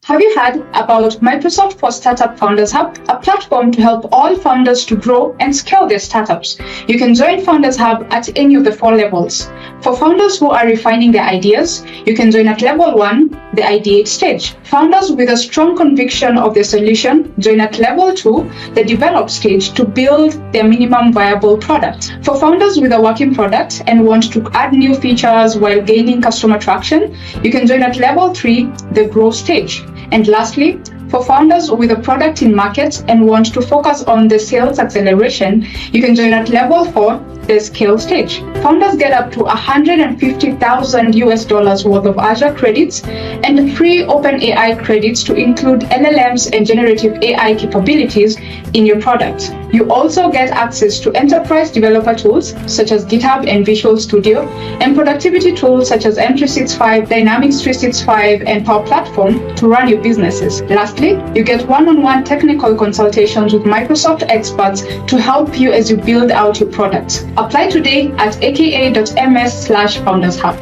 Have you heard about Microsoft for Startup Founders Hub, a platform to help all founders to grow and scale their startups? You can join Founders Hub at any of the 4 levels. For founders who are refining their ideas, you can join at level 1, the ideate stage. Founders with a strong conviction of their solution join at level 2, the develop stage, to build their minimum viable product. For founders with a working product and want to add new features while gaining customer traction, you can join at level 3, the grow stage. And lastly, for founders with a product in market and want to focus on the sales acceleration, you can join at level 4, the scale stage. Founders get up to $150,000 worth of Azure credits and free OpenAI credits to include LLMs and generative AI capabilities in your product. You also get access to enterprise developer tools such as GitHub and Visual Studio, and productivity tools such as M365, Dynamics 365, and Power Platform to run your businesses. Lastly, you get one-on-one technical consultations with Microsoft experts to help you as you build out your product. Apply today at aka.ms/foundershub.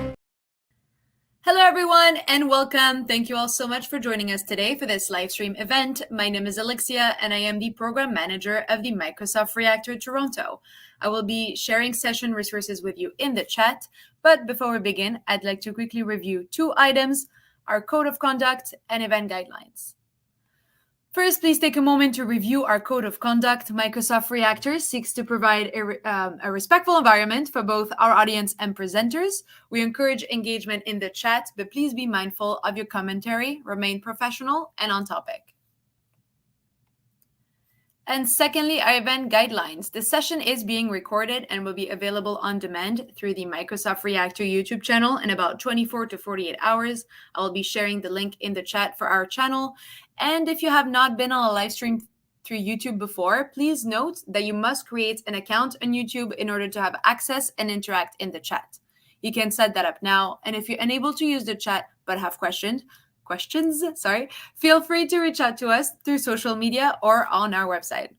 Hello everyone and welcome. Thank you all so much for joining us today for this live stream event. My name is Alexia and I am the program manager of the Microsoft Reactor Toronto. I will be sharing session resources with you in the chat, but before we begin, I'd like to quickly review 2 items: our code of conduct and event guidelines. First, please take a moment to review our code of conduct. Microsoft Reactor seeks to provide a respectful environment for both our audience and presenters. We encourage engagement in the chat, but please be mindful of your commentary, remain professional and on topic. And secondly, our event guidelines. The session is being recorded and will be available on demand through the Microsoft Reactor YouTube channel in about 24 to 48 hours. I will be sharing the link in the chat for our channel. And if you have not been on a live stream through YouTube before, please note that you must create an account on YouTube in order to have access and interact in the chat. You can set that up now. And if you're unable to use the chat but have questions, feel free to reach out to us through social media or on our website.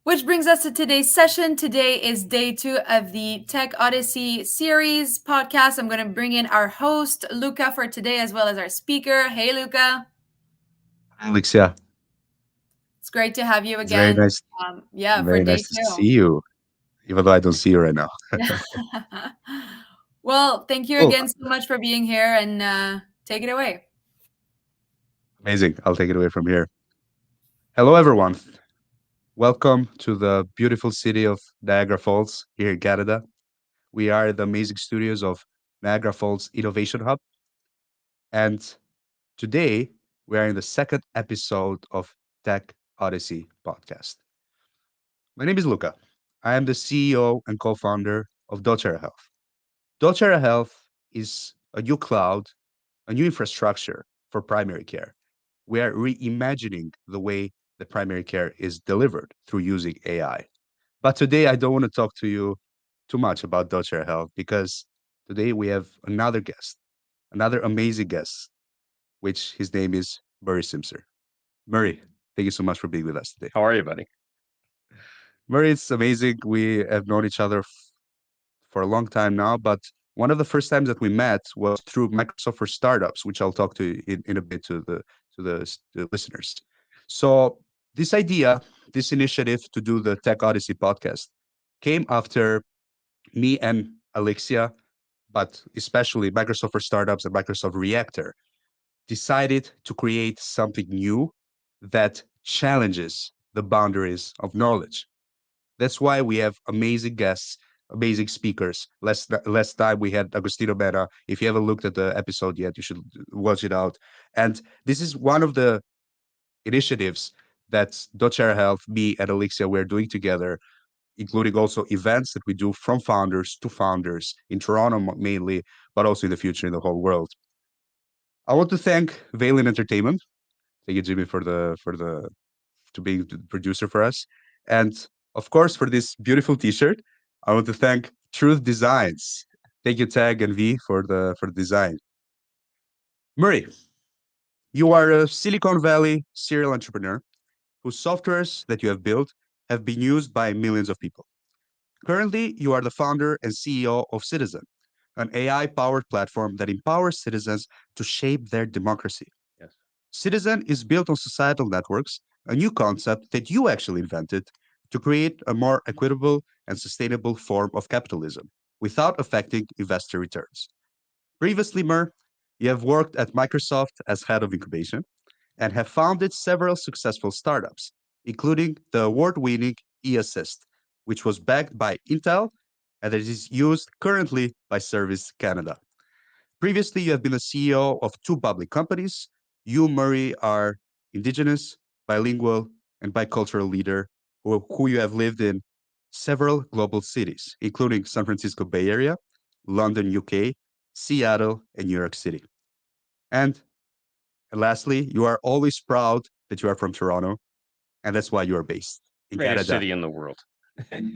Which brings us to today's session. Today is day 2 of the Tech Odyssey series podcast. I'm going to bring in our host, Luka, for today, as well as our speaker. Hey, Luka. Hi, Alexia. It's great to have you again. Very nice. For day nice 2. to see you, even though I don't see you right now. Well, thank you again so much for being here, and take it away. Amazing. I'll take it away from here. Hello, everyone. Welcome to the beautiful city of Niagara Falls here in Canada. We are the amazing studios of Niagara Falls Innovation Hub. And today, we are in the 2nd episode of Tech Odyssey podcast. My name is Luka. I am the CEO and co-founder of doTERRA Health. doTERRA Health is a new cloud, a new infrastructure for primary care. We are reimagining the way the primary care is delivered through using AI. But today, I don't want to talk to you too much about doTERRA Health because today we have another guest, another amazing guest, which his name is Murray Simser. Murray, thank you so much for being with us today. How are you, buddy? Murray, it's amazing. We have known each other for a long time now, but one of the first times that we met was through Microsoft for Startups, which I'll talk to in a bit to the listeners. So this idea, this initiative to do the Tech Odyssey podcast came after me and Alexia, but especially Microsoft for Startups and Microsoft Reactor, decided to create something new that challenges the boundaries of knowledge. That's why we have amazing guests, amazing speakers. Last time we had Agostino Mena. If you haven't looked at the episode yet, you should watch it out. And this is one of the initiatives that doTERRA Health, me and Alexia, we're doing together, including also events that we do from founders to founders in Toronto mainly, but also in the future in the whole world. I want to thank Valen Entertainment. Thank you, Jimmy, to being the producer for us. And of course, for this beautiful T-shirt, I want to thank Truth Designs. Thank you, Tag and V, for the design. Murray, you are a Silicon Valley serial entrepreneur whose softwares that you have built have been used by millions of people. Currently, you are the founder and CEO of Citizen, an AI-powered platform that empowers citizens to shape their democracy. Yes. Citizen is built on societal networks, a new concept that you actually invented to create a more equitable and sustainable form of capitalism without affecting investor returns. Previously, Mer, you have worked at Microsoft as head of incubation and have founded several successful startups, including the award-winning eAssist, which was backed by Intel and that is used currently by Service Canada. Previously, you have been the CEO of two public companies. You, Murray, are Indigenous, bilingual, and bicultural leader who you have lived in several global cities, including San Francisco Bay Area, London, UK, Seattle, and New York City. And lastly, you are always proud that you are from Toronto, and that's why you are based in Greatest Canada. city in the world.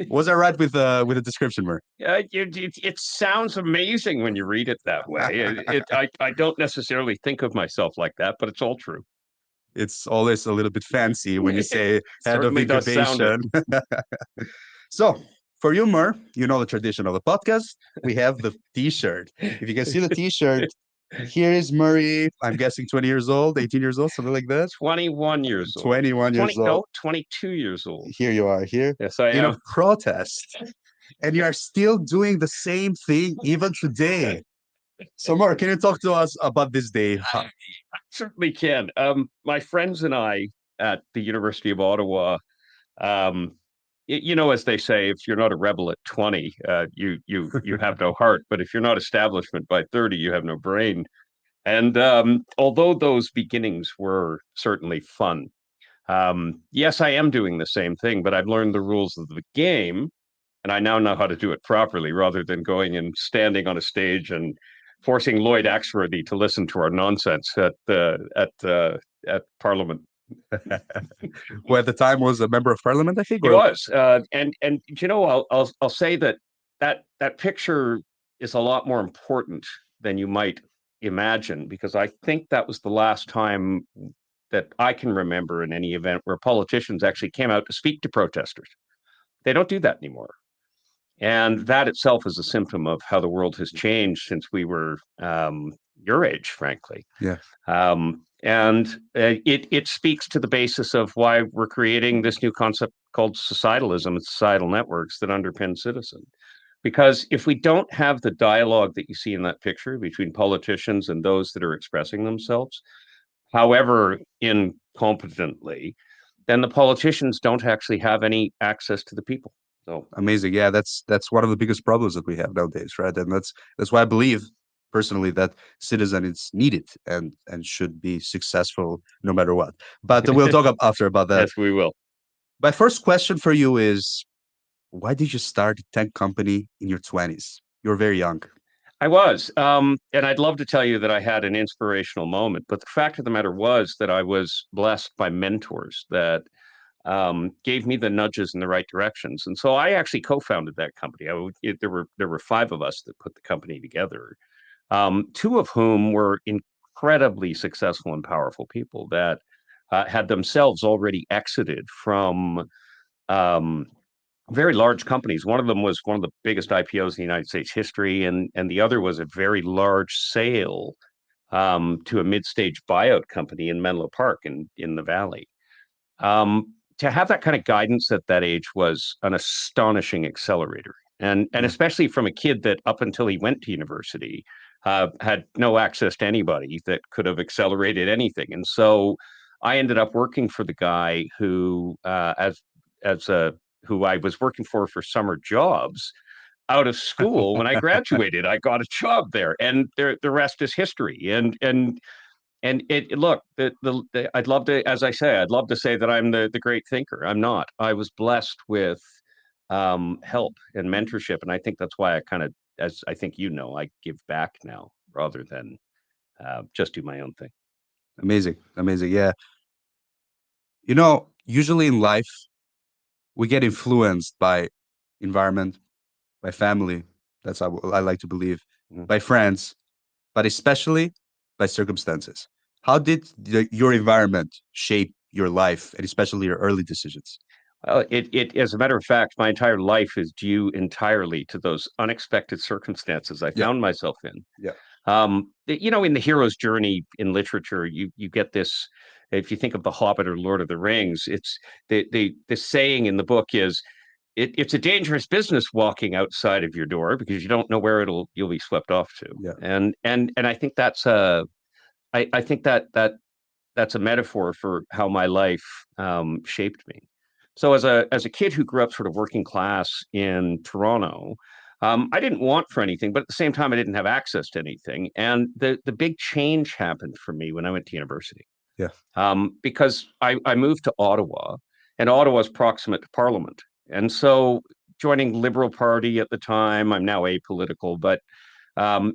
Was I right with the description, Murray? It sounds amazing when you read it that way. I don't necessarily think of myself like that, but it's all true. It's always a little bit fancy when you say head of Certainly does sound it. incubation. So, for you, Mer, you know the tradition of the podcast. We have the T-shirt. If you can see the T-shirt, here is Murray. I'm guessing 20 years old, 18 years old, something like that. 21 years old. 21 years 20, no, old. 22 years old. Here you are, here Yes, I in am. a protest, and you are still doing the same thing even today. So, Mer, can you talk to us about this day? Certainly can. My friends and I at the University of Ottawa, as they say, if you're not a rebel at 20, you have no heart. But if you're not establishment by 30, you have no brain. And although those beginnings were certainly fun, yes, I am doing the same thing, but I've learned the rules of the game, and I now know how to do it properly rather than going and standing on a stage and forcing Lloyd Axworthy to listen to our nonsense at Parliament. Who at the time was a member of parliament, I think. He was, and I'll say that picture is a lot more important than you might imagine, because I think that was the last time that I can remember in any event where politicians actually came out to speak to protesters. They don't do that anymore. And that itself is a symptom of how the world has changed since we were your age, frankly. Yeah. And it speaks to the basis of why we're creating this new concept called societalism and societal networks that underpin citizen. Because if we don't have the dialogue that you see in that picture between politicians and those that are expressing themselves, however incompetently, then the politicians don't actually have any access to the people. So amazing. Yeah, that's one of the biggest problems that we have nowadays, right? And that's why I believe personally that citizen is needed and should be successful no matter what. But we'll talk after about that. Yes, we will. My first question for you is, why did you start a tech company in your 20s? You're very young. I was, and I'd love to tell you that I had an inspirational moment, but the fact of the matter was that I was blessed by mentors that gave me the nudges in the right directions. And so I actually co-founded that company. There were five of us that put the company together, two of whom were incredibly successful and powerful people that had themselves already exited from very large companies. One of them was one of the biggest IPOs in the United States history, and the other was a very large sale to a mid-stage buyout company in Menlo Park in the Valley. To have that kind of guidance at that age was an astonishing accelerator. And especially from a kid that up until he went to university had no access to anybody that could have accelerated anything. And so I ended up working for the guy who who I was working for summer jobs out of school. When I graduated, I got a job there, and the rest is history. And look, I'd love to, as I say, I'd love to say that I'm the great thinker. I'm not. I was blessed with help and mentorship, and I think that's why I kind of, as I think you know, I give back now rather than just do my own thing. Amazing, amazing. Yeah. Usually in life, we get influenced by environment, by family. That's how I like to believe, by friends, but especially by circumstances. How did your environment shape your life and especially your early decisions? As a matter of fact, my entire life is due entirely to those unexpected circumstances I Yeah. found myself in. Yeah. In the hero's journey in literature, you get this. If you think of The Hobbit or Lord of the Rings, it's the saying in the book is it's a dangerous business walking outside of your door because you don't know where you'll be swept off to. Yeah. And I think I think that's a metaphor for how my life shaped me. So as a kid who grew up sort of working class in Toronto, I didn't want for anything, but at the same time, I didn't have access to anything. And the big change happened for me when I went to university. Yeah. Because I moved to Ottawa, and Ottawa is proximate to Parliament. And so joining Liberal Party at the time, I'm now apolitical, but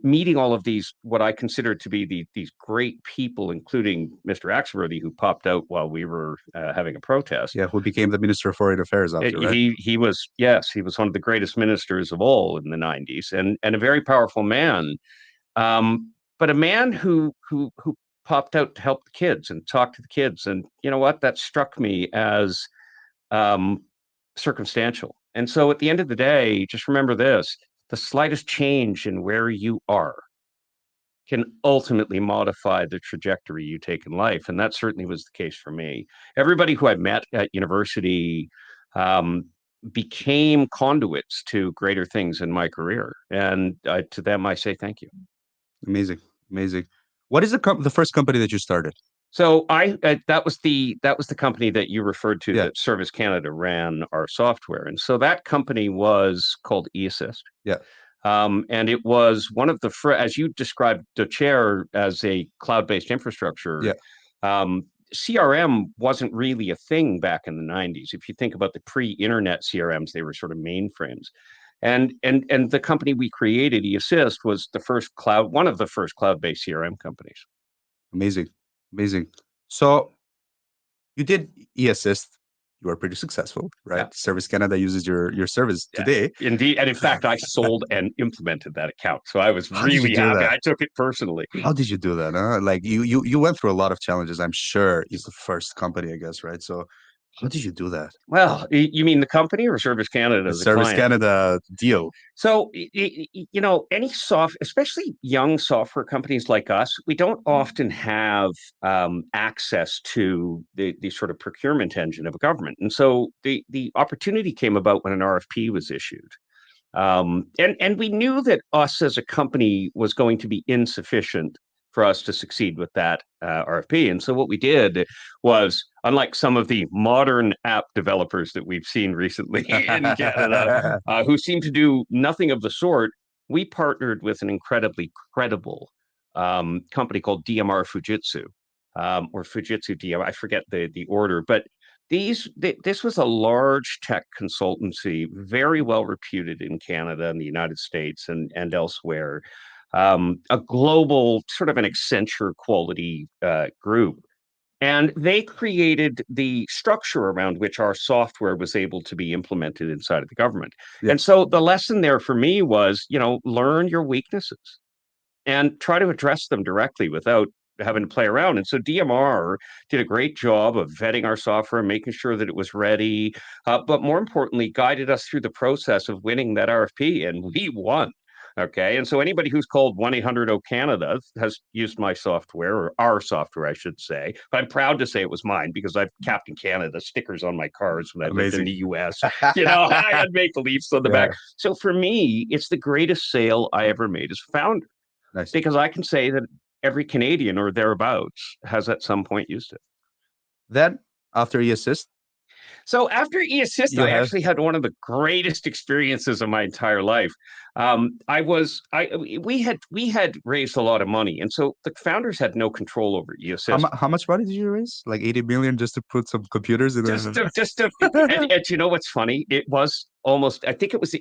meeting all of these, what I consider to be these great people, including Mr. Axworthy, who popped out while we were having a protest. Yeah, who became the Minister of Foreign Affairs after, right? He was, yes, he was one of the greatest ministers of all in the 90s, and a very powerful man, but a man who popped out to help the kids and talk to the kids. And you know what? That struck me as circumstantial. And so at the end of the day, just remember this: the slightest change in where you are can ultimately modify the trajectory you take in life. And that certainly was the case for me. Everybody who I met at university became conduits to greater things in my career. And to them, I say thank you. Amazing. Amazing. What is the first company that you started? So that was the company that you referred to, Yeah. that Service Canada ran our software. And so that company was called eAssist. Yeah. And it was one of the, as you described Tshirt as a cloud-based infrastructure. Yeah. CRM wasn't really a thing back in the 90s. If you think about the pre-internet CRMs, they were sort of mainframes. And the company we created, eAssist, was one of the first cloud-based CRM companies. Amazing. Amazing. So you did eAssist. You were pretty successful, right? Yeah. Service Canada uses your service today. Indeed. And in fact, I sold and implemented that account. So I was really happy. That? I took it personally. How did you do that? Huh? Like you went through a lot of challenges, I'm sure. It's the first company, I guess, right? So how did you do that? Well, you mean the company or Service Canada? The Service client? Canada deal. So, any especially young software companies like us, we don't often have access to the sort of procurement engine of a government. And so the opportunity came about when an RFP was issued. And we knew that us as a company was going to be insufficient for us to succeed with that RFP. And so what we did was, unlike some of the modern app developers that we've seen recently in Canada, who seem to do nothing of the sort, we partnered with an incredibly credible company called DMR Fujitsu, or Fujitsu DMR. I forget the order, but this was a large tech consultancy, very well reputed in Canada and the United States and elsewhere. A global, sort of an Accenture quality group. And they created the structure around which our software was able to be implemented inside of the government. Yeah. And so the lesson there for me was, learn your weaknesses and try to address them directly without having to play around. And so DMR did a great job of vetting our software, making sure that it was ready, but more importantly, guided us through the process of winning that RFP, and we won. Okay. And so anybody who's called 1-800-O-Canada has used my software, or our software, I should say. But I'm proud to say it was mine because I've Captain Canada stickers on my cars when I lived in the US. I had Maple Leafs on the back. So for me, it's the greatest sale I ever made as a founder. Nice. Because I can say that every Canadian or thereabouts has at some point used it. Then after eAssist? So after eAssist, I actually had one of the greatest experiences of my entire life. We had raised a lot of money, and so the founders had no control over eAssist. How much money did you raise? Like 80 million just to put some computers in? And you know what's funny? It was almost, I think it was,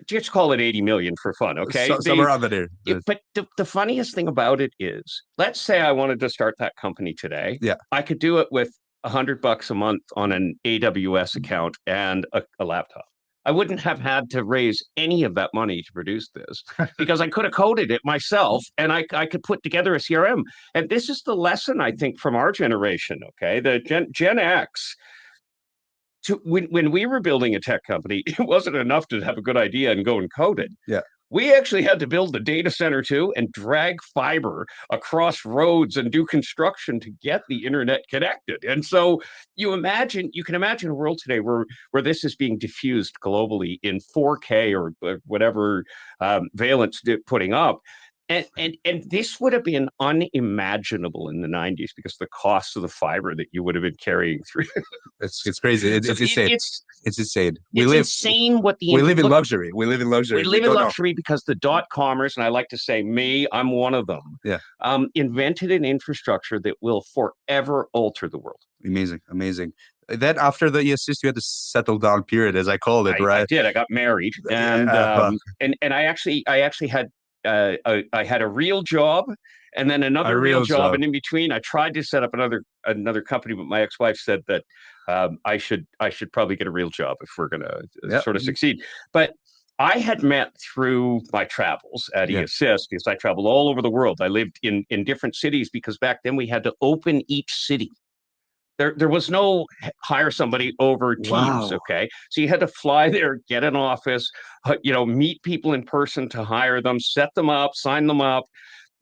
just call it 80 million for fun, okay? Somewhere around there. But the funniest thing about it is, let's say I wanted to start that company today. Yeah. I could do it with $100 a month on an AWS account and a laptop. I wouldn't have had to raise any of that money to produce this because I could have coded it myself and I could put together a CRM. And this is the lesson, I think, from our generation, okay? The Gen X, when we were building a tech company, it wasn't enough to have a good idea and go and code it. Yeah. We actually had to build the data center too and drag fiber across roads and do construction to get the internet connected. And so you can imagine a world today where this is being diffused globally in 4K or whatever valence putting up. And this would have been unimaginable in the 90s because of the cost of the fiber that you would have been carrying through. It's crazy. It's insane. It's insane. It's insane what we live in luxury. We live in luxury. We live in luxury because the .comers, and I like to say I'm one of them. Yeah. Invented an infrastructure that will forever alter the world. Amazing. Then after the assist, you had to settle down period, as I called it, right? I did. I got married, and I actually had. I had a real job and then another real job, and in between I tried to set up another company, but my ex-wife said that I should probably get a real job if we're gonna sort of succeed. But I had met through my travels at eAssist, because I traveled all over the world. I lived in different cities because back then we had to open each city. There was no hire somebody over Teams, okay? So you had to fly there, get an office, meet people in person to hire them, set them up, sign them up,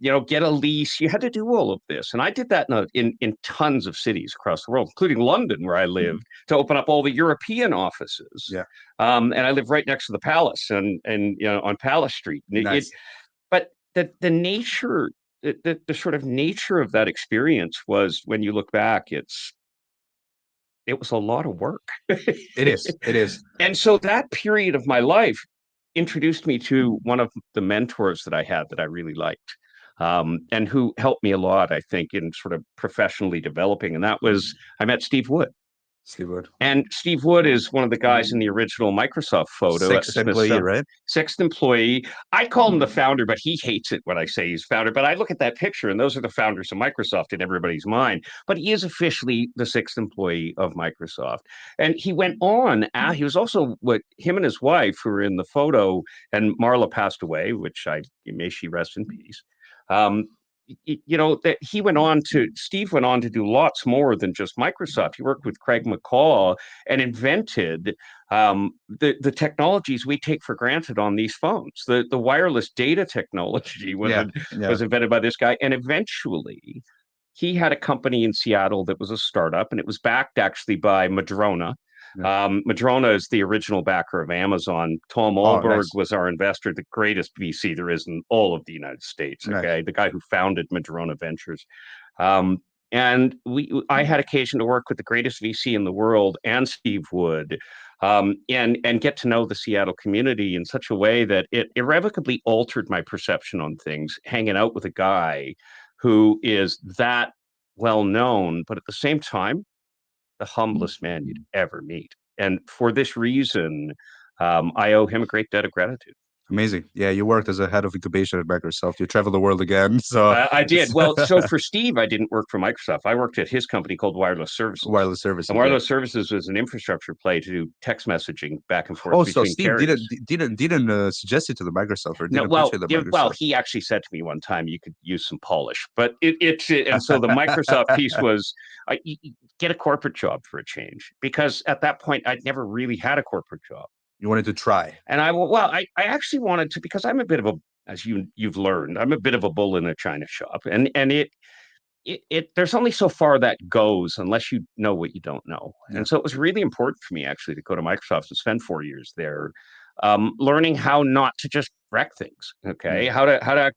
get a lease. You had to do all of this. And I did that in tons of cities across the world, including London, where I lived, to open up all the European offices. Yeah. And I live right next to the Palace and on Palace Street. Nice. But the nature, the sort of nature of that experience was, when you look back, it was a lot of work. It is. And so that period of my life introduced me to one of the mentors that I had that I really liked, and who helped me a lot, I think, in sort of professionally developing. And that was, I met Steve Wood. And Steve Wood is one of the guys in the original Microsoft photo. Sixth employee, right? Sixth employee. I call him the founder, but he hates it when I say he's founder. But I look at that picture, and those are the founders of Microsoft in everybody's mind. But he is officially the sixth employee of Microsoft. And he went on. He was also him and his wife, who were in the photo, and Marla passed away, which may she rest in peace. That Steve went on to do lots more than just Microsoft. He worked with Craig McCaw and invented the technologies we take for granted on these phones. The wireless data technology was invented by this guy. And eventually he had a company in Seattle that was a startup, and it was backed actually by Madrona. Madrona is the original backer of Amazon. Tom Alberg was our investor, the greatest VC there is in all of the United States. Okay, the guy who founded Madrona Ventures. And I had occasion to work with the greatest VC in the world and Steve Wood, and get to know the Seattle community in such a way that it irrevocably altered my perception on things, hanging out with a guy who is that well known, but at the same time, the humblest man you'd ever meet. And for this reason, I owe him a great debt of gratitude. Amazing. Yeah, you worked as a head of incubation at Microsoft. You traveled the world again. So I did. Well, so for Steve, I didn't work for Microsoft. I worked at his company called Wireless Services. And Wireless Services was an infrastructure play to do text messaging back and forth. So Steve didn't suggest it to the Microsoft, or didn't pitch it to the Microsoft? Well, he actually said to me one time, you could use some polish. But and so the Microsoft piece was, get a corporate job for a change, because at that point I'd never really had a corporate job. You wanted to try. And I actually wanted to, because I'm a bit of as you've learned, I'm a bit of a bull in a china shop, and it there's only so far that goes unless you know what you don't know. Yeah. And so it was really important for me actually to go to Microsoft and spend 4 years there, learning how not to just wreck things. Okay, how to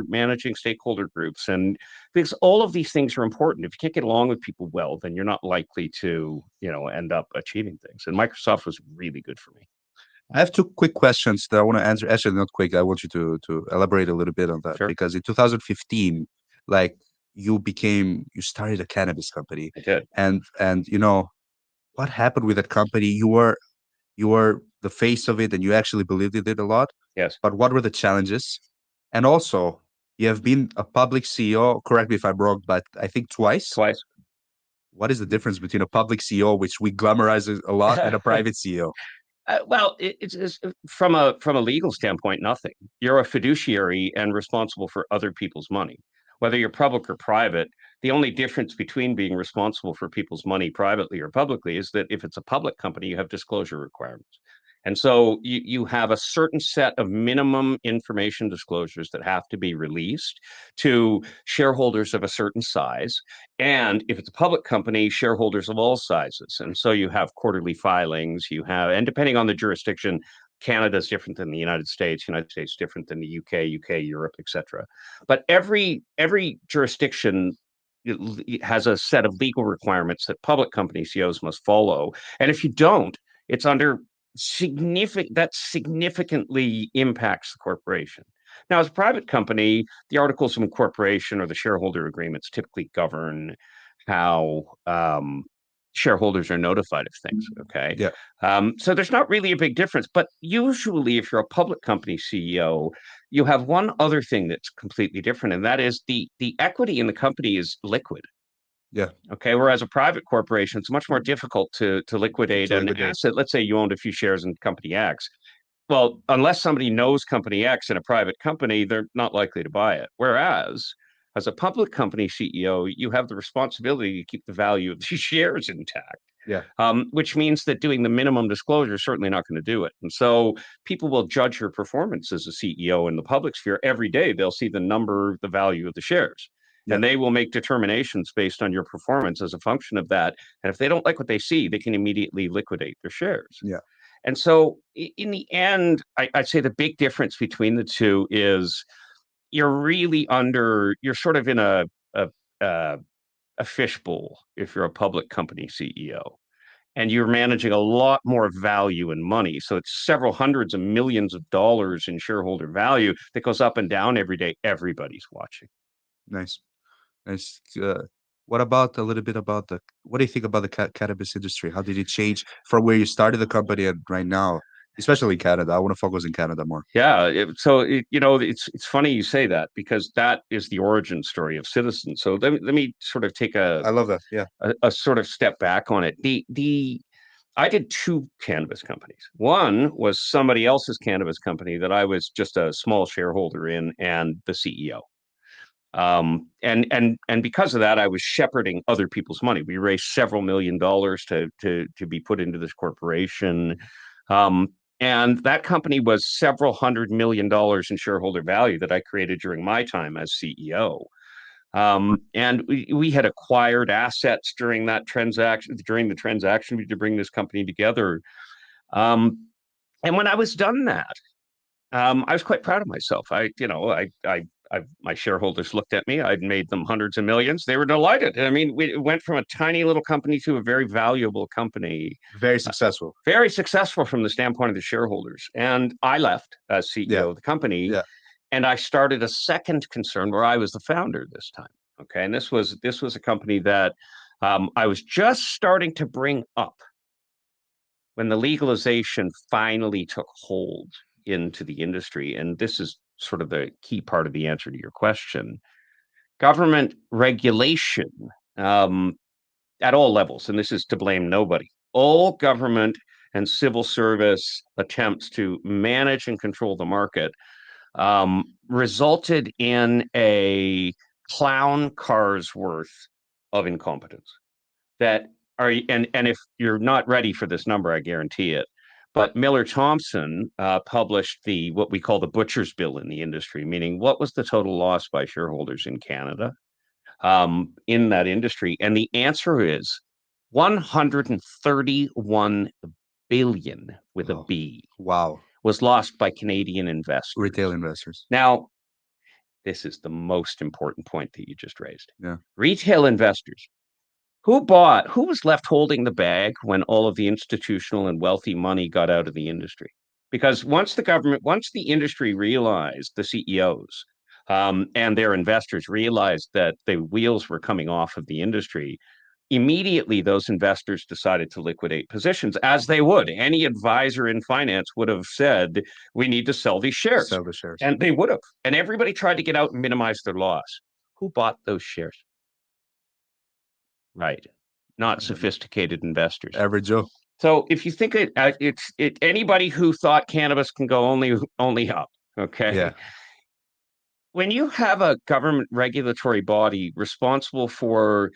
managing stakeholder groups, and because all of these things are important. If you can't get along with people well, then you're not likely to end up achieving things. And Microsoft was really good for me. I have two quick questions that I want to answer. Actually, not quick. I want you to elaborate a little bit on that. Sure. Because in 2015, you started a cannabis company. I did. And what happened with that company? You were the face of it, and you actually believed in it a lot. Yes. But what were the challenges? And also, you have been a public CEO, correct me if I'm wrong, but I think twice. What is the difference between a public CEO, which we glamorize a lot, and a private CEO? Well, it's from a legal standpoint, nothing. You're a fiduciary and responsible for other people's money. whether you're public or private, the only difference between being responsible for people's money privately or publicly is that if it's a public company, you have disclosure requirements. And so you have a certain set of minimum information disclosures that have to be released to shareholders of a certain size. And if it's a public company, shareholders of all sizes. And so you have quarterly filings, and depending on the jurisdiction, Canada is different than the United States different than the UK, Europe, etc. But every jurisdiction has a set of legal requirements that public company CEOs must follow. And if you don't, it's under significantly impacts the corporation. Now, as a private company, the articles of incorporation or the shareholder agreements typically govern how shareholders are notified of things. Okay. Yeah. So there's not really a big difference. But usually, if you're a public company CEO, you have one other thing that's completely different, and that is the equity in the company is liquid. Yeah. Okay. Whereas a private corporation, it's much more difficult to liquidate an asset. Let's say you owned a few shares in company X. Well, unless somebody knows company X in a private company, they're not likely to buy it. Whereas as a public company CEO, you have the responsibility to keep the value of these shares intact. Yeah. Which means that doing the minimum disclosure is certainly not going to do it. And so people will judge your performance as a CEO in the public sphere every day. They'll see the number, the value of the shares. Yeah. And they will make determinations based on your performance as a function of that. And if they don't like what they see, they can immediately liquidate their shares. Yeah. And so in the end, I'd say the big difference between the two is you're sort of in a fishbowl if you're a public company CEO. And you're managing a lot more value and money. So it's several hundreds of millions of dollars in shareholder value that goes up and down every day. Everybody's watching. Nice. What about what do you think about the cannabis industry? How did it change from where you started the company and right now, especially in Canada? I want to focus in Canada more. Yeah. It's funny you say that because that is the origin story of Citizen. So let me sort of take I love that. Yeah. a sort of step back on it. I did two cannabis companies. One was somebody else's cannabis company that I was just a small shareholder in and the CEO. And because of that, I was shepherding other people's money. We raised several $1 million to be put into this corporation. And that company was several $100 million in shareholder value that I created during my time as CEO. And we had acquired assets during the transaction to bring this company together. And when I was done that, I was quite proud of myself. My shareholders looked at me. I'd made them hundreds of millions. They were delighted. I mean, we went from a tiny little company to a very valuable company. Very successful. Very successful from the standpoint of the shareholders. And I left as CEO of the company. Yeah. And I started a second concern where I was the founder this time. Okay. And this was a company that I was just starting to bring up when the legalization finally took hold into the industry. And this is sort of the key part of the answer to your question. Government regulation at all levels, and this is to blame nobody, all government and civil service attempts to manage and control the market resulted in a clown car's worth of incompetence and if you're not ready for this number, I guarantee it. But Miller Thompson published what we call the butcher's bill in the industry, meaning what was the total loss by shareholders in Canada in that industry? And the answer is 131 billion with a B. Wow. Was lost by Canadian investors. Retail investors. Now, this is the most important point that you just raised. Yeah. Retail investors. Who was left holding the bag when all of the institutional and wealthy money got out of the industry? Because once the industry realized, the CEOs and their investors realized that the wheels were coming off of the industry, immediately those investors decided to liquidate positions, as they would. Any advisor in finance would have said, we need to sell these shares. Sell the shares. And they would have. And everybody tried to get out and minimize their loss. Who bought those shares? Right. Not sophisticated investors. Average Joe. So if you think it's anybody who thought cannabis can go only up, okay? Yeah. when you have a government regulatory body responsible for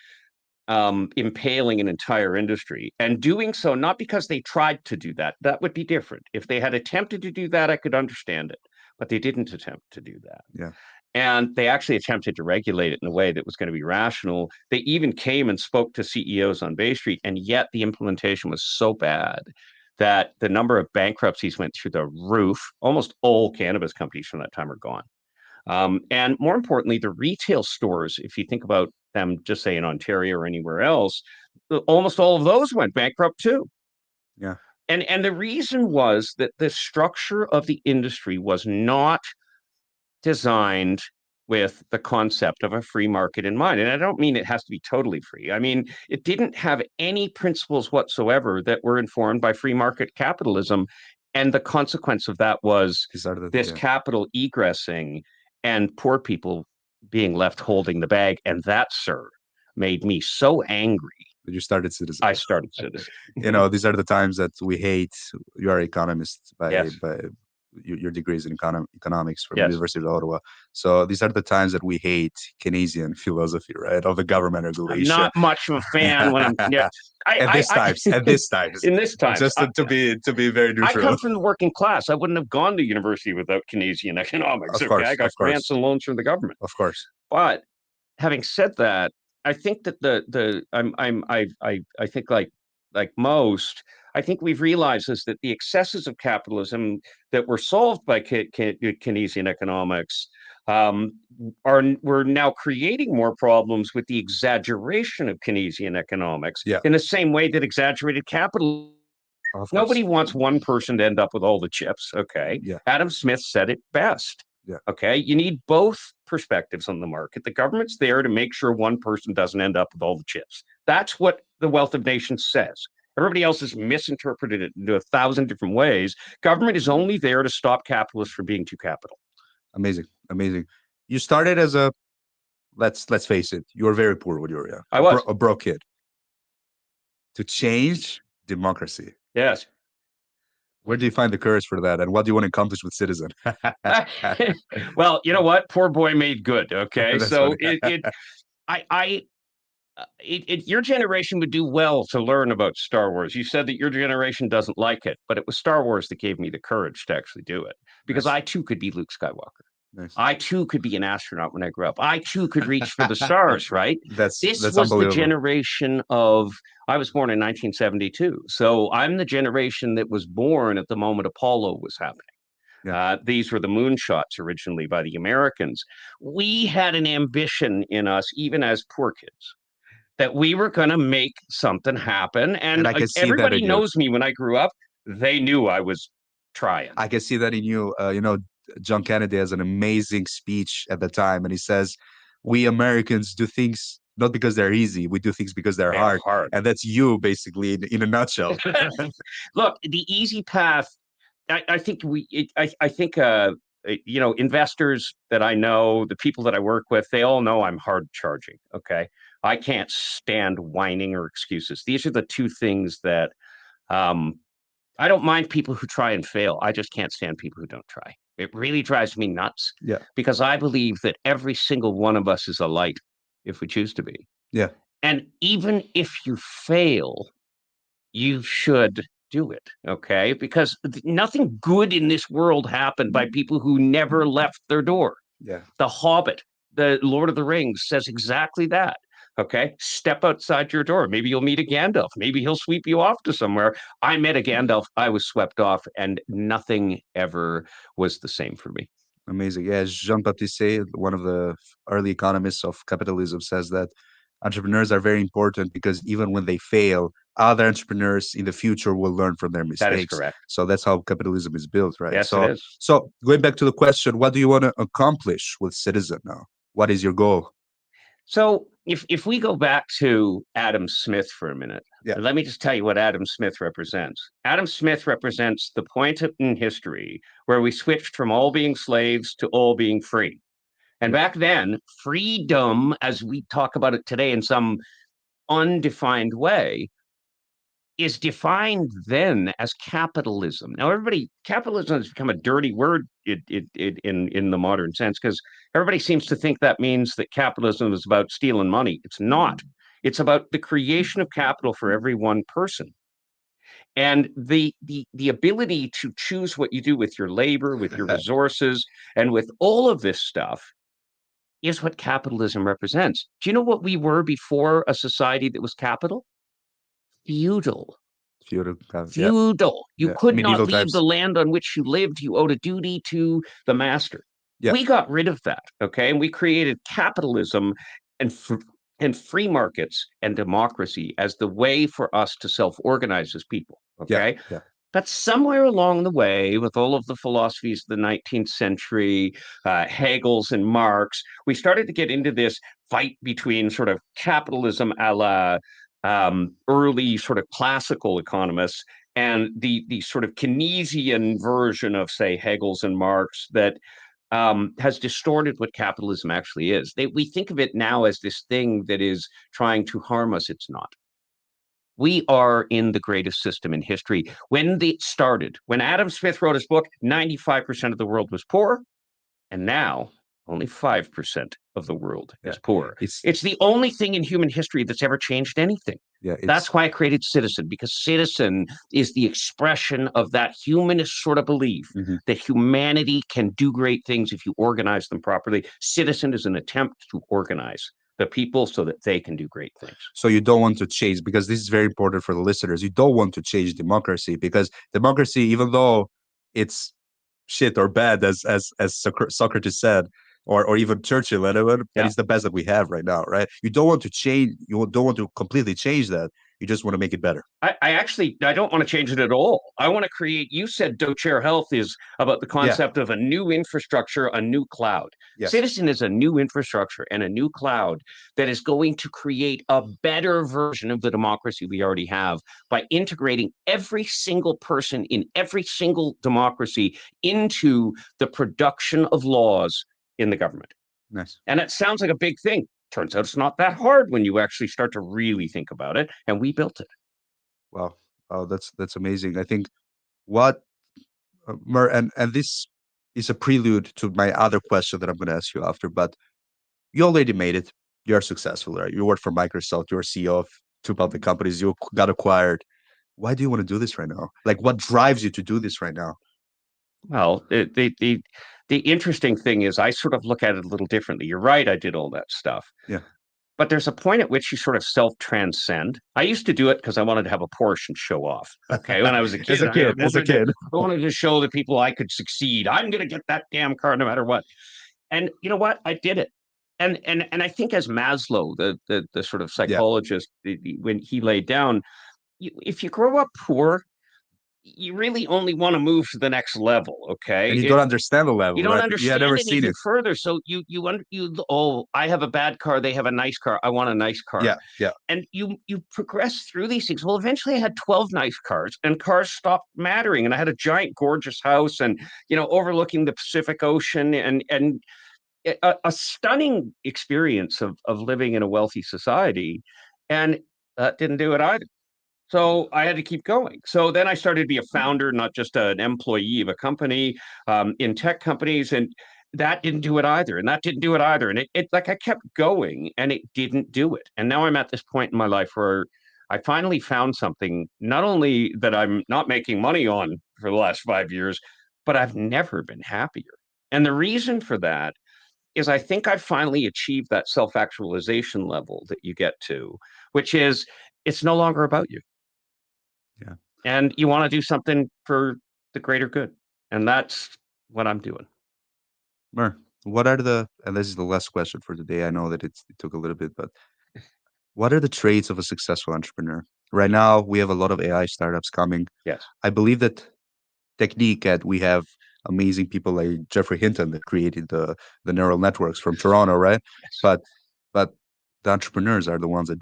impaling an entire industry and doing so not because they tried to do that, that would be different. If they had attempted to do that, I could understand it, but they didn't attempt to do that. Yeah. And they actually attempted to regulate it in a way that was going to be rational. They even came and spoke to CEOs on Bay Street, and yet the implementation was so bad that the number of bankruptcies went through the roof. Almost all cannabis companies from that time are gone. And more importantly, the retail stores, if you think about them, just say in Ontario or anywhere else, almost all of those went bankrupt too. Yeah. And the reason was that the structure of the industry was not designed with the concept of a free market in mind. And I don't mean it has to be totally free. I mean, it didn't have any principles whatsoever that were informed by free market capitalism. And the consequence of that was this capital egressing and poor people being left holding the bag. And that, sir, made me so angry. You started Citizen. I started Citizen. These are the times that we hate. You are economist by your degrees in economics from the University of Ottawa. So these are the times that we hate Keynesian philosophy, right? Of the government regulation. I'm not much of a fan when I'm at this time. In this time. Just to be very neutral. I come from the working class. I wouldn't have gone to university without Keynesian economics. Of course, I got grants and loans from the government. Of course. But having said that, I think that I think like most, I think we've realized is that the excesses of capitalism that were solved by Keynesian economics we're now creating more problems with the exaggeration of Keynesian economics in the same way that exaggerated capital. Nobody wants one person to end up with all the chips. Okay. Yeah. Adam Smith said it best. Yeah. Okay. You need both perspectives on the market. The government's there to make sure one person doesn't end up with all the chips. That's what the Wealth of Nations says. Everybody else has misinterpreted it into 1,000 different ways. Government is only there to stop capitalists from being too capital. Amazing. You started as let's face it, you were very poor when you were young. I was a broke kid. To change democracy. Yes. Where do you find the courage for that, and what do you want to accomplish with Citizen? Well, you know what? Poor boy made good. Okay, so your generation would do well to learn about Star Wars. You said that your generation doesn't like it, but it was Star Wars that gave me the courage to actually do it, because I too could be Luke Skywalker. Nice. I too could be an astronaut when I grew up. I too could reach for the stars, right? This was the generation of, I was born in 1972. So I'm the generation that was born at the moment Apollo was happening. Yeah. These were the moonshots originally by the Americans. We had an ambition in us, even as poor kids, that we were going to make something happen. And everybody knows me when I grew up. They knew I was trying. I can see that in you. John Kennedy has an amazing speech at the time, and he says, we Americans do things not because they're easy, we do things because they're hard. And that's you, basically, in a nutshell. Look, the easy path, I think investors that I know, the people that I work with, they all know I'm hard charging. Okay. I can't stand whining or excuses. These are the two things that I don't mind people who try and fail. I just can't stand people who don't try. It really drives me nuts. Yeah. Because I believe that every single one of us is a light if we choose to be. Yeah. And even if you fail, you should do it. Okay. Because nothing good in this world happened by people who never left their door. Yeah. The Hobbit, the Lord of the Rings says exactly that. Okay, step outside your door. Maybe you'll meet a Gandalf. Maybe he'll sweep you off to somewhere. I met a Gandalf. I was swept off, and nothing ever was the same for me. Amazing. Yeah, Jean-Baptiste, one of the early economists of capitalism, says that entrepreneurs are very important because even when they fail, other entrepreneurs in the future will learn from their mistakes. That is correct. So that's how capitalism is built, right? Yes, it is. So going back to the question, what do you want to accomplish with Citizen now? What is your goal? So if we go back to Adam Smith for a minute, let me just tell you what Adam Smith represents. Adam Smith represents the point in history where we switched from all being slaves to all being free. And back then, freedom, as we talk about it today in some undefined way, is defined then as capitalism. Now, capitalism has become a dirty word in the modern sense because everybody seems to think that means that capitalism is about stealing money. It's not. It's about the creation of capital for every one person. And the ability to choose what you do with your labor, with your resources, and with all of this stuff is what capitalism represents. Do you know what we were before a society that was capital? Feudal. Feudal. You could not medieval leave the times. land on which you lived. You owed a duty to the master. Yeah. We got rid of that, okay? And we created capitalism and free markets and democracy as the way for us to self-organize as people, okay? Yeah. But somewhere along the way, with all of the philosophies of the 19th century, Hegel's and Marx, we started to get into this fight between sort of capitalism a la early sort of classical economists and the sort of Keynesian version of, say, Hegel's and Marx that has distorted what capitalism actually is. We think of it now as this thing that is trying to harm us. It's not. We are in the greatest system in history. When it started, when Adam Smith wrote his book, 95% of the world was poor, and now only 5% of the world is poor. It's the only thing in human history that's ever changed anything. That's why I created Citizen, because Citizen is the expression of that humanist sort of belief that humanity can do great things if you organize them properly. Citizen is an attempt to organize the people so that they can do great things. So you don't want to change, because this is very important for the listeners. You don't want to change democracy, because democracy, even though it's shit or bad, as Socrates said, or even Churchill, but it's the best that we have right now, right? You don't want to change. You don't want to completely change that. You just want to make it better. I don't want to change it at all. I want to create, you said Dochair Health is about the concept of a new infrastructure, a new cloud. Yes. Citizen is a new infrastructure and a new cloud that is going to create a better version of the democracy we already have by integrating every single person in every single democracy into the production of laws in the government. Nice. And it sounds like a big thing. Turns out it's not that hard when you actually start to really think about it, and we built it. Wow, that's amazing. I think what and this is a prelude to my other question that I'm going to ask you after. But you already made it. You're successful, right? You work for Microsoft. You're CEO of 2 public companies. You got acquired. Why do you want to do this right now? Like, what drives you to do this right now? Well, the interesting thing is I sort of look at it a little differently. You're right, I did all that stuff. Yeah. But there's a point at which you sort of self-transcend. I used to do it because I wanted to have a Porsche and show off. Okay, when I was a kid. As a kid. I wanted to show the people I could succeed. I'm going to get that damn car no matter what. And you know what? I did it. And I think as Maslow, the sort of psychologist, when he laid down, if you grow up poor, you really only want to move to the next level, okay? And you don't understand the level. You don't understand never it seen even it further. So I have a bad car, they have a nice car, I want a nice car. Yeah. And you progress through these things. Well, eventually I had 12 nice cars, and cars stopped mattering. And I had a giant, gorgeous house, and overlooking the Pacific Ocean, and a stunning experience of living in a wealthy society. And that didn't do it either. So I had to keep going. So then I started to be a founder, not just an employee of a company, in tech companies, and that didn't do it either. And that didn't do it either. And it like I kept going, and it didn't do it. And now I'm at this point in my life where I finally found something, not only that I'm not making money on for the last 5 years, but I've never been happier. And the reason for that is I think I've finally achieved that self-actualization level that you get to, which is it's no longer about you. Yeah. And you want to do something for the greater good. And that's what I'm doing. Mer, and this is the last question for today. I know that it took a little bit, but what are the traits of a successful entrepreneur? Right now, we have a lot of AI startups coming. Yes. I believe that we have amazing people like Jeffrey Hinton that created the neural networks from Toronto, right? Yes. But the entrepreneurs are the ones that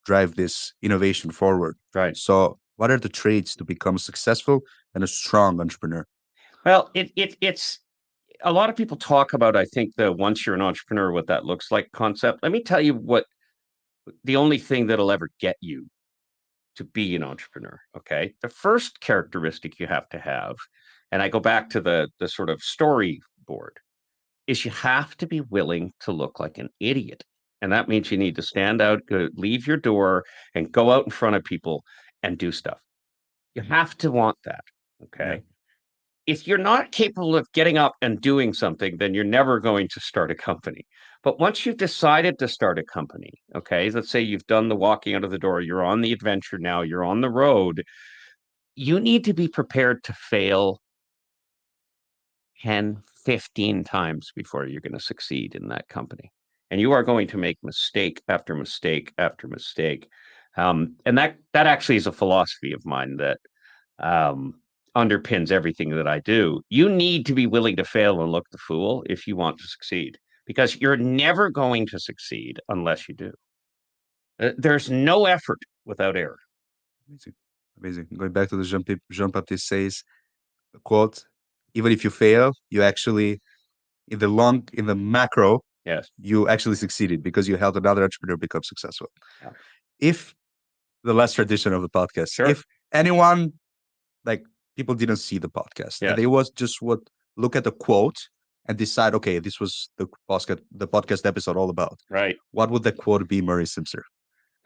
drive this innovation forward. Right. So what are the traits to become successful and a strong entrepreneur? Well, it's a lot of people talk about, I think, the once you're an entrepreneur, what that looks like concept. Let me tell you what the only thing that'll ever get you to be an entrepreneur. Okay. The first characteristic you have to have, and I go back to the sort of storyboard, is you have to be willing to look like an idiot. And that means you need to stand out, leave your door, and go out in front of people and do stuff. You have to want that. Okay. Yeah. If you're not capable of getting up and doing something, then you're never going to start a company. But once you've decided to start a company, okay, let's say you've done the walking out of the door, you're on the adventure now, you're on the road, you need to be prepared to fail 10, 15 times before you're going to succeed in that company. And you are going to make mistake after mistake after mistake. And that actually is a philosophy of mine that underpins everything that I do. You need to be willing to fail and look the fool if you want to succeed, because you're never going to succeed unless you do. There's no effort without error. Amazing. Amazing. Going back to the Jean-Baptiste says quote, even if you fail, you actually, in the macro, Yes. you actually succeeded because you helped another entrepreneur become successful. Yeah. If the last tradition of the podcast, Sure. if anyone, like people didn't see the podcast, Yes. and they was just would look at the quote and decide, okay, this was the podcast episode all about. Right. What would the quote be, Murray Simser?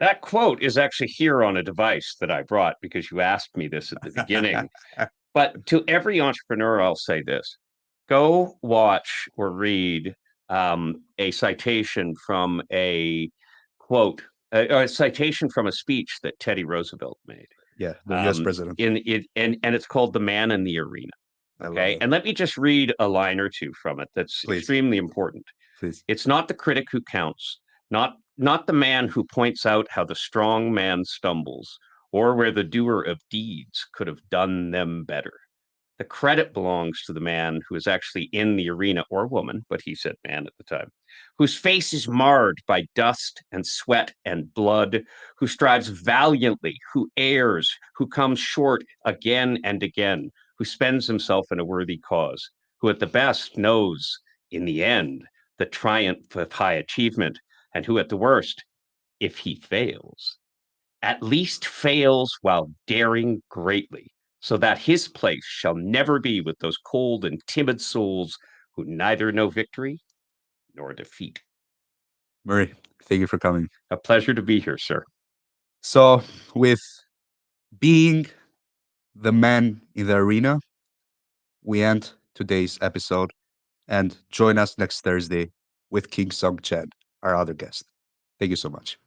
That quote is actually here on a device that I brought because you asked me this at the beginning. But to every entrepreneur, I'll say this: go watch or read a citation from a quote, a citation from a speech that Teddy Roosevelt made. Yeah, the U.S. president. And it's called "The Man in the Arena." Okay, and let me just read a line or two from it. That's Please. extremely important. Please. It's not the critic who counts, not the man who points out how the strong man stumbles, or where the doer of deeds could have done them better. The credit belongs to the man who is actually in the arena, or woman, but he said man at the time, whose face is marred by dust and sweat and blood, who strives valiantly, who errs, who comes short again and again, who spends himself in a worthy cause, who at the best knows, in the end, the triumph of high achievement, and who at the worst, if he fails, at least fails while daring greatly, so that his place shall never be with those cold and timid souls who neither know victory nor defeat. Murray, thank you for coming. A pleasure to be here, sir. So, with being the man in the arena, we end today's episode, and join us next Thursday with King Song Chen, our other guest. Thank you so much.